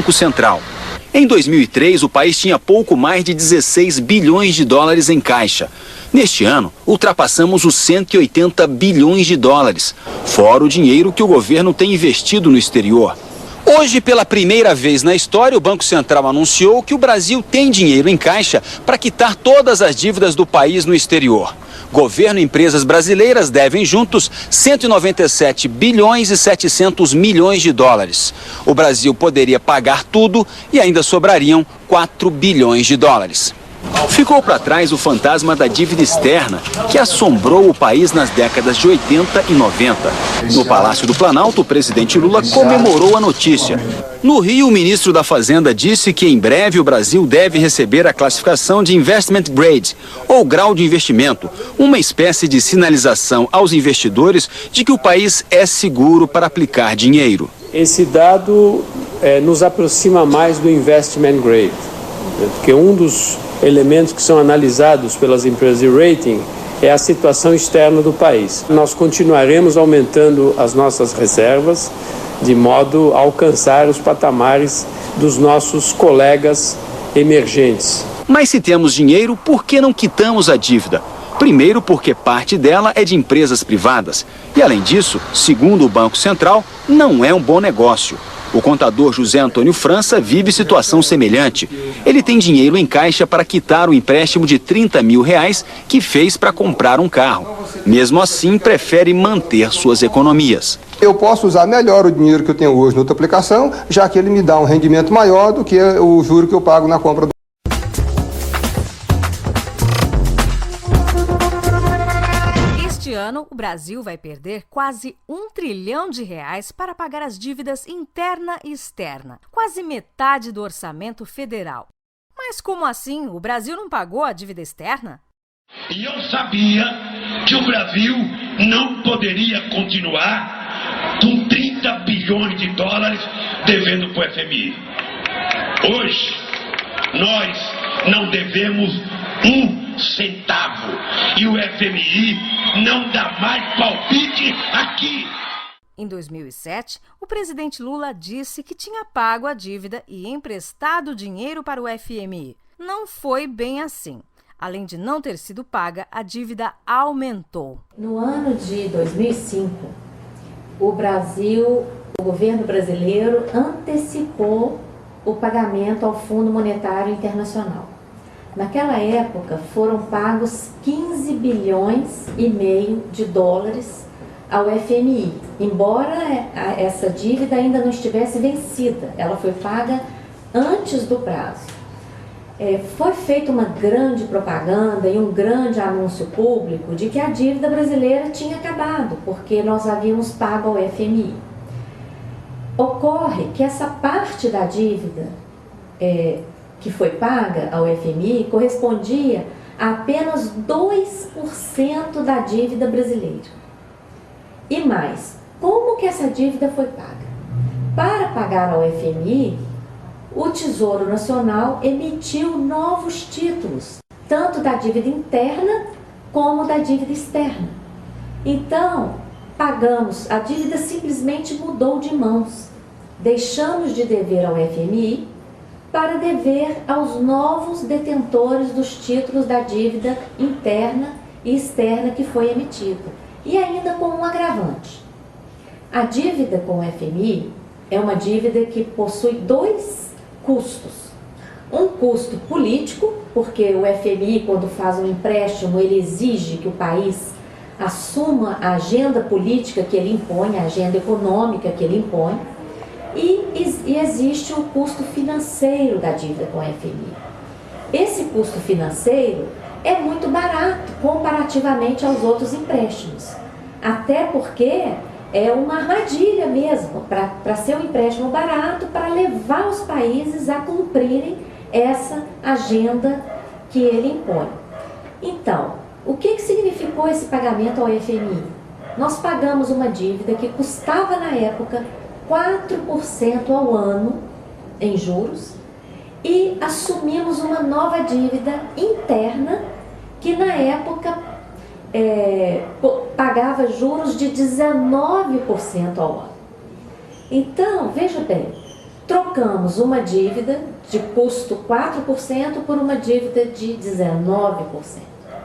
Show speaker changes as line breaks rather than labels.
Banco Central. Em 2003, o país tinha pouco mais de 16 bilhões de dólares em caixa. Neste ano, ultrapassamos os 180 bilhões de dólares, fora o dinheiro que o governo tem investido no exterior. Hoje, pela primeira vez na história, o Banco Central anunciou que o Brasil tem dinheiro em caixa para quitar todas as dívidas do país no exterior. Governo e empresas brasileiras devem juntos 197 bilhões e 700 milhões de dólares. O Brasil poderia pagar tudo e ainda sobrariam 4 bilhões de dólares. Ficou para trás o fantasma da dívida externa, que assombrou o país nas décadas de 80 e 90. No Palácio do Planalto, o presidente Lula comemorou a notícia. No Rio, o ministro da Fazenda disse que em breve o Brasil deve receber a classificação de Investment Grade, ou grau de investimento, uma espécie de sinalização aos investidores de que o país é seguro para aplicar dinheiro.
Esse dado nos aproxima mais do Investment Grade, porque um dos elementos que são analisados pelas empresas de rating é a situação externa do país. Nós continuaremos aumentando as nossas reservas de modo a alcançar os patamares dos nossos colegas emergentes.
Mas se temos dinheiro, por que não quitamos a dívida? Primeiro, porque parte dela é de empresas privadas. E além disso, segundo o Banco Central, não é um bom negócio. O contador José Antônio França vive situação semelhante. Ele tem dinheiro em caixa para quitar o empréstimo de R$30 mil que fez para comprar um carro. Mesmo assim, prefere manter suas economias.
Eu posso usar melhor o dinheiro que eu tenho hoje na outra aplicação, já que ele me dá um rendimento maior do que o juro que eu pago na compra do...
Este ano, o Brasil vai perder quase R$1 trilhão para pagar as dívidas interna e externa, quase metade do orçamento federal. Mas como assim? O Brasil não pagou a dívida externa?
E eu sabia que o Brasil não poderia continuar com 30 bilhões de dólares devendo para o FMI. Hoje, nós não devemos um centavo e o FMI não dá mais palpite aqui.
Em 2007, o presidente Lula disse que tinha pago a dívida e emprestado dinheiro para o FMI. Não foi bem assim. Além de não ter sido paga, a dívida aumentou.
No ano de 2005, o governo brasileiro antecipou o pagamento ao Fundo Monetário Internacional. Naquela época, foram pagos 15 bilhões e meio de dólares ao FMI. Embora essa dívida ainda não estivesse vencida, ela foi paga antes do prazo. Foi feita uma grande propaganda e um grande anúncio público de que a dívida brasileira tinha acabado, porque nós havíamos pago ao FMI. Ocorre que essa parte da dívida que foi paga ao FMI correspondia a apenas 2% da dívida brasileira. E mais, como que essa dívida foi paga? Para pagar ao FMI, o Tesouro Nacional emitiu novos títulos, tanto da dívida interna como da dívida externa. Então, pagamos, a dívida simplesmente mudou de mãos. Deixamos de dever ao FMI para dever aos novos detentores dos títulos da dívida interna e externa que foi emitida. E ainda com um agravante. A dívida com o FMI é uma dívida que possui dois custos. Um custo político, porque o FMI, quando faz um empréstimo, ele exige que o país assuma a agenda política que ele impõe, a agenda econômica que ele impõe, e existe o custo financeiro da dívida com o FMI. Esse custo financeiro é muito barato comparativamente aos outros empréstimos, até porque é uma armadilha mesmo, para ser um empréstimo barato, para levar os países a cumprirem essa agenda que ele impõe. Então, o que significou esse pagamento ao FMI? Nós pagamos uma dívida que custava na época 4% ao ano em juros e assumimos uma nova dívida interna que na época pagava juros de 19% ao ano. Então, veja bem, trocamos uma dívida de custo 4% por uma dívida de 19%.